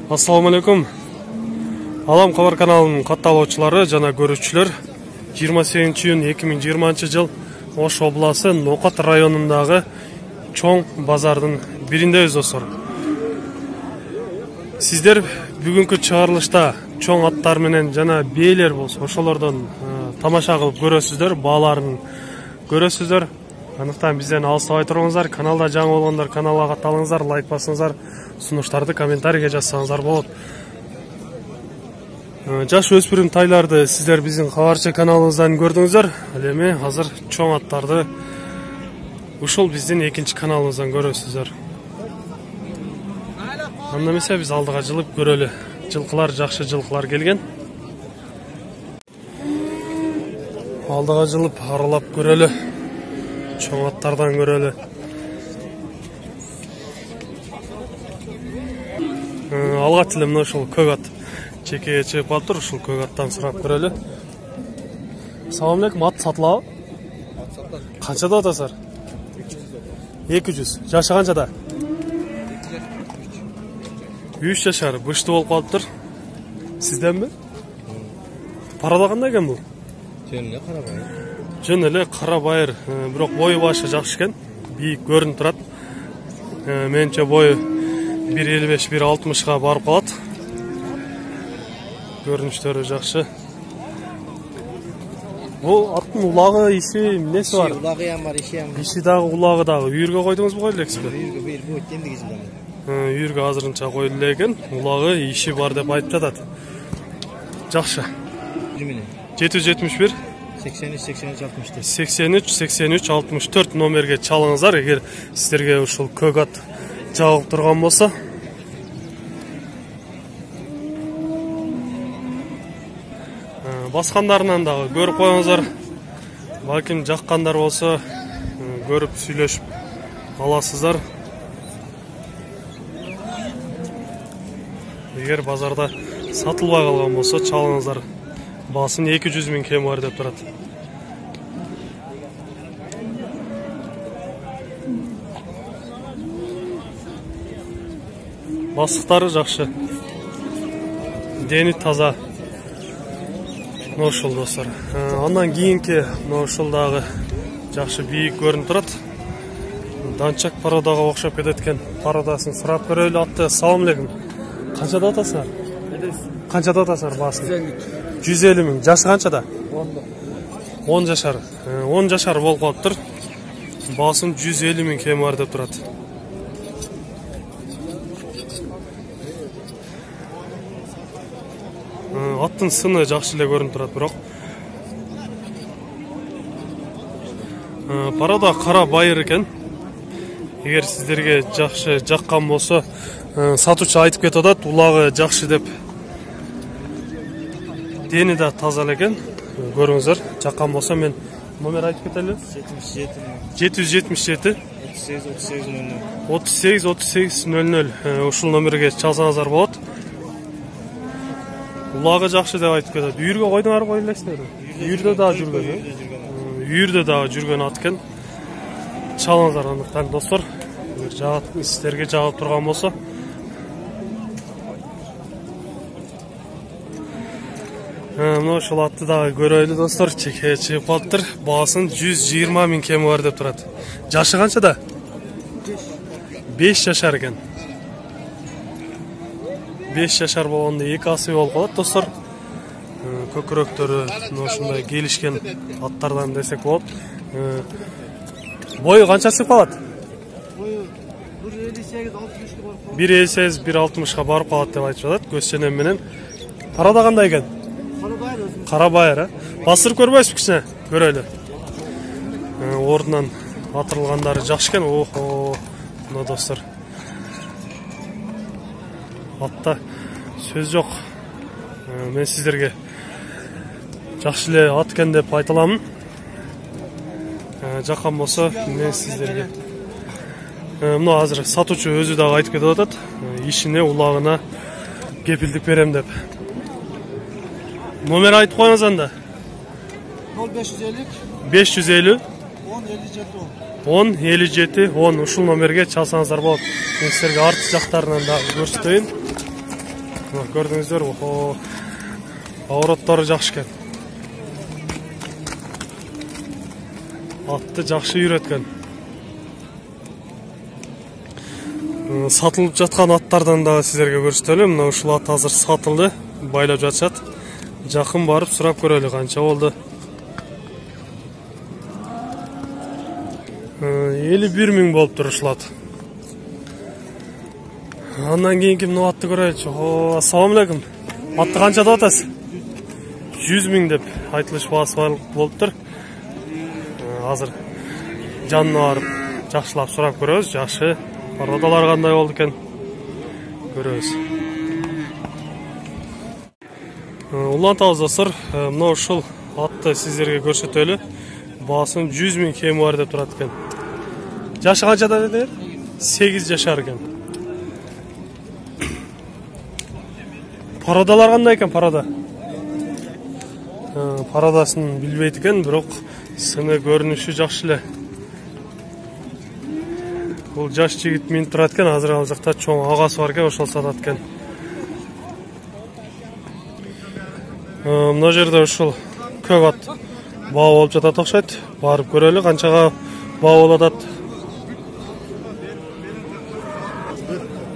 Assalamu alaikum. Алам Кабар каналынын катталуучулары жана көрүүчүлөр, 28-июнь 2020 жыл Ош обласы Нокат районундагы чоң базардын бириндебиз достор. Сиздер бүгүнкү чыгарылышта чоң аттар менен жана бээлер болсо ошолордон тамаша кылып көрөсүздөр, бааларын көрөсүздөр. Анықтан бизден алыстабай туруңуздар. Каналда жаңы болгондор каналга катталыңыздар, лайк басыңыздар, сунуштарды комментарийге жазсаңыздар болот. Жаш өспүрүм тайларды сиздер биздин кабарчы каналыбыздан көрдүңүздөр. Ал эми азыр чоң аттарды ушул биздин экинчи каналыбыздан көрөсүздөр. Анда эмесе биз алдыга жылып көрөлү. Жылкылар, жакшы жылкылар келген. Алдыга жылып аралап көрөлү. Чоң аттардан көрөлү. Алгач эле мына ушул көк ат чекеге чыгып калыптыр, ушул көк аттан сурап көрөлү. Салам алейкум, ат сатылабы? Ат сатылат. Канчада атасыздар? 200. Жашы канчада? 3 жашар, бышты болуп калыптыр. Сизденби? Парада кандай экен бул? Жөн эле кара байыр. Жөн эле кара байыр, бирок бою башы жакшы экен, бийик көрүнүп турат. Менче бою 1.55-1.60га барып калат. Көрүнүштөрү жакшы. Бул аттын улагы, иши, эмнеси бар? Улагы ham бар, иши ham бар. Иши дагы, улагы дагы. Үйүргө койдуңузбу, койду элексизби? Үйүргө бул кемдиги жылдан. Үйүргө азырынча коюлду эле экен. Улагы, иши бар деп айтып жатат. Жакшы. 771 83-63-64 номерге чалыңыздар, эгер сиздерге ушул көк ат жагып турган болсо. Баскандарынан дагы көрүп коюңуздар. Балким жаккандар болсо көрүп сүйлөшүп аласыздар. Эгер базарда сатылбай калган болсо чалыңыздар. Басын 200 000 кем бар деп турат. Бастыктары жакшы. Дени таза. Ошол достор. Андан кийинки ошол дагы жакшы бийик көрүнүп турат. Данчак пародага окшоп кетет экен. Пародасын сурап көрөлү атты. Салам алейкум. Канчада атасыңар? Канчада атасыңар басын? 150 000. Жашы канчада? 10 жашар. 10 жашар болуп калыптыр. Басын 150 000 кем бар деп турат. Аттын сыны жакшы эле көрүнүп турат, бирок парада кара байыр экен. Эгер сиздерге жакшы жаккан болсо, сатуучу айтып кетип атат, улагы жакшы деп. Дени да таза экен. Көрүңүздөр, жаккан болсо мен номер айтып кетели. 777 38-00. Ушул номерге чалсаңыздар болот. Улагы жакшы деп айтып кетет. Үйүргө койдуңар, кой элексиңер. Үйүрдө дагы жүргөн. Үйүрдө дагы жүргөн ат экен. Чалыңыздар андыктан достор. Сиздерге жагып турган болсо. Мына ушул атты дагы көрөлү достор. Чекеге чыгып калыптыр. Баасын 120 000 кем бар деп турат. Жашы канчада? 5 жашар экен. 5 жашар болгондо эки асы болуп калат достор. Көкүрөктөрү ушундай келишкен аттардан десек болот. Бою канча чыгып калат? Бою 1.58-1.60га барып 1.58-1.60га барып калат деп айтып жатат. Көз ченем менен. Парада кандай экен? Кара байыр, басырып көрбөйсүз кичине? Көрөлү. Ордунан атырылгандары жакшы экен. Охо, мына достор. Атта сөз жок. Мен сиздерге жакшы эле ат экен деп айта аламын. Жаккан болсо мен сиздерге. Мына азыр сатуучу өзү дагы айтып кетип атат. Ишине, улагына кепилдик берем деп. Номер айтып коюңуз анда. 550 10-57-10 ушул номерге чалсаңыздар болот. Мен силерге арт жактарынан дагы көрсөтөйүн. Gördüңүздөр, авыроттары жакшы экен. Атты жакшы үйрөткөн. Сатылып жаткан аттардан да сиздерге көрсөтөлүм. Мына ушул ат азыр сатылды, байлап жатышат. Жакын барып сурап көрөлү канча болду. 51 000 болуптур ушул ат. Андан кийинки мына атты көрөлүчү. Ассаламу алейкум. Атты канча деп атасыз? 100 000 деп айтылыш баасы болуптур. Азыр жанына барып жакшылап сурап көрөбүз. Жакшы пародалар кандай болду экен көрөбүз. Улантабыз достор. Мына ушул атты сиздерге көрсөтөлү. Баасын 100 000 кеми бар деп турат экен. Жашы канчада дедиңер? 8 жашар экен. Пародалар кандай экен, парода? Пародасын билбейт экен, бирок сыны көрүнүшү жакшы эле. Бул жаш жигит минип турат экен, азыр ал жакта чоң агасы бар экен, ошол сатат экен. Мына жерде ушул көк ат баа болуп жатат окшойт. Барып көрөлү канчага баа болуп атат.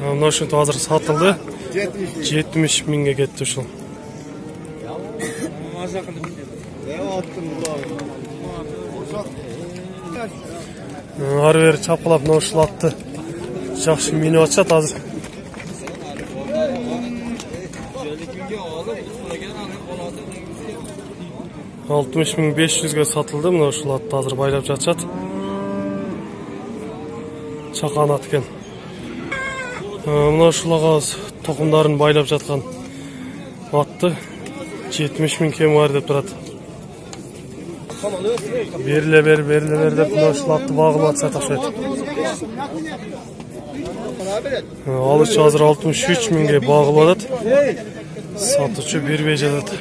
Мына ушинтип азыр сатылды. 70 000 кетти ушул. Ары бери чапкылап мына ушул атты жакшы минип атышат азыр. 60 500-ге сатылды. Мына ушул атты азыр байлап жатышат. Чакан ат экен. Мына ушул агабыз токумдарын байлап жаткан атты 70 000 кеми бар деп турат. Бериле бер деп мына ушул атты багылып атышат окшойт. Алычы азыр 63 000-ге багылып атат. Сатучу бербей жатат.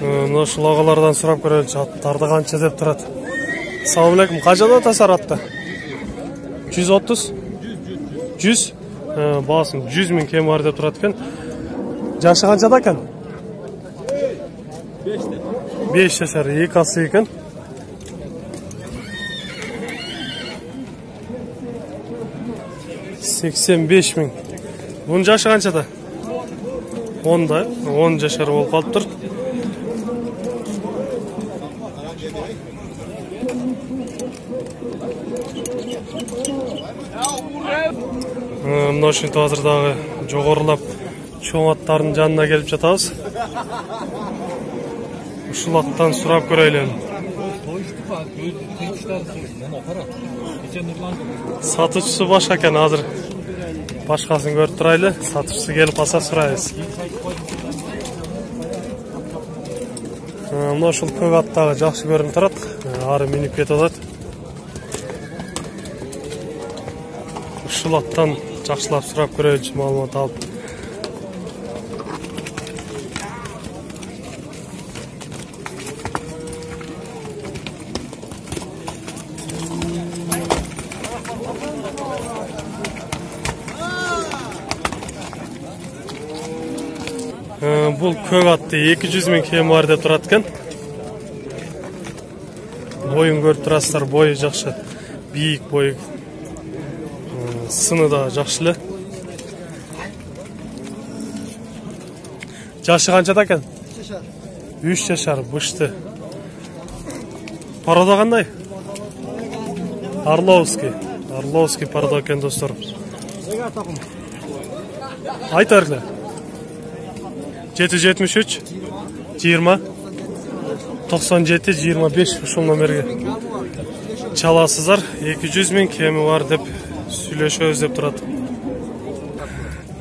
Мына ушул агалардан сурап көрөлүчү, аттарды канча деп турат. Ассаламу алейкум. Канчада атасар атты? 130? 100? Баасын 100 000 кеми бар деп турат экен. Жашы канчада экен? 5 жашар, 2 асы экен. $85 000. Bunun жашы канчада? 10-да, 10 жашар болуп калыптыр. Мына ушинтип азыр дагы жогорулап чоң аттардын жанына келип жатабыз. Ушул аттан сурап көрөлү. Сатучусу башка экен, азыр башкасын көрүп турайлы. Сатучусу келип калса сурайбыз. Мына ушул көк ат дагы жакшы көрүнүп турат. Ары минип кетип атат. Ушул аттан жакшылап сурап көрөлүчү, маалымат алып. Бул көк атты 200 000 кеми бар деп турат экен. Боюн көрүп турасыздар, бою жакшы, бийик бою. Сыны да жакшы эле. Жашы канчада экен? 3 жашар, бышты. Порода кандай? Орловский порода экен достор. Айт бергиле. 773 20 97 25 ушул номерге чаласыздар. 200 000 кеми бар деп сүйлөшөбүз деп турат.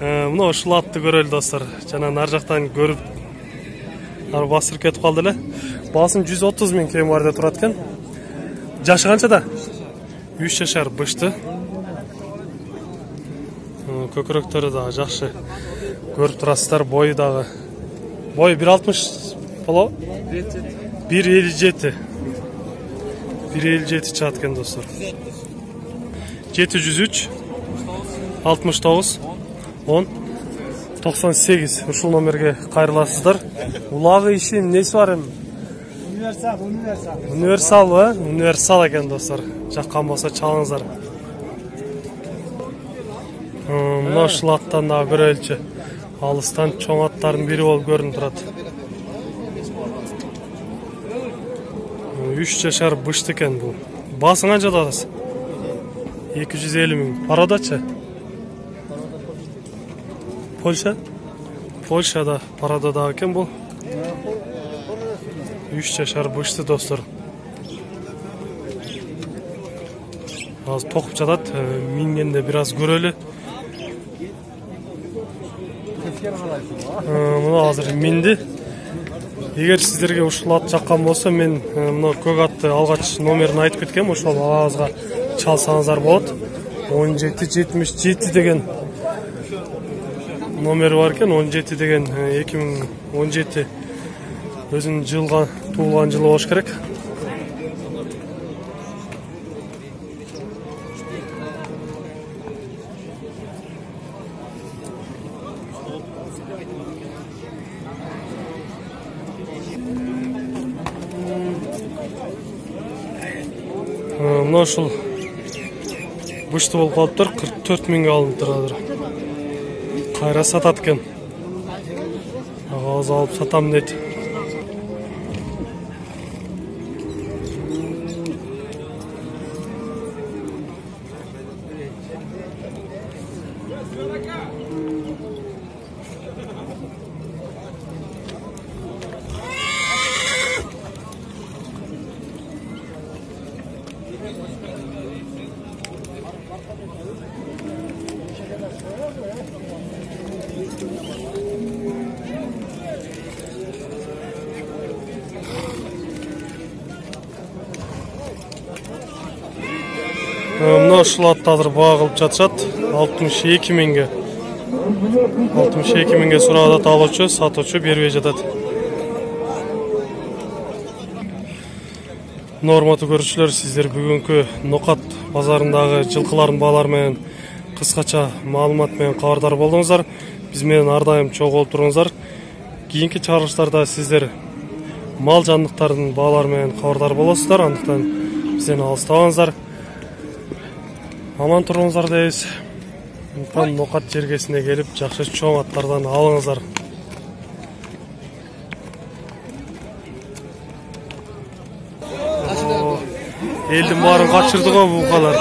Мына ушул атты көрөлү достор. Жана нар жактан көрүп ар басырып кетип калды эле. Баасын 130 000 кеми бар деп турат экен. Жашы канчада? 3 жашар, бышты. Көкүрөктөрү да жакшы көрүп турасыздар. Бою дагы. Бою 1.60 боло? 1.57. 1.57 чаат экен достор. 703 69 10 98 ушул номерге кайрыласыздар. Улагы ишин несі бар эми? Универсал ба? Универсал екен достар. Жаққан болса чалыңыздар. Мына ушул аттан да көрөлчү. Алыстан чоң аттардын бири болуп көрүнүп турат. 3 жашар бышты екен бул. Басы канча дагы? 250 миң. Парадачы? Польша? Польшада парада дагы екен бул. 3 жашар бышты достар. Азыр токуп жатат. Мингенде бир аз көрөлү. Мына азыр минди. Егер сіздерге ушул ат жаккан болсо, мен мына көк атты алгач номерин айтып кеткем, ошол алабызга чалсаңыздар болот. 1777 деген номери бар экен. 17 деген 2017 өзүнүн жылга туулган жылы болуш керек. Мына ушул бышты болуп калыптыр, 44 миңге алыныптыр азыр. Кайра сатат экен. Агабыз алып сатам дейт. Мына ушул атты азыр баа кылып жатышат. 62 миңге. 62 миңге сурап атат алуучу, сатуучу бербей жатат. Норматы көрүүчүлөр, сиздер бүгүнкү Нокат базарындагы жылкылардын баалары менен кыскача маалымат менен кабардар болдуңуздар. Биз менен ар дайым чогуу болуп туруңуздар. Кийинки чыгарылыштарда сиздер мал жандыктардын баалары менен кабардар болосуздар. Андыктан бизден алыстабаңыздар. Аман туруңуздар дейбиз. Нокат жергесине келип, жакшы чоң аттардан алыңыздар. Элдин баарын качырды го букалар.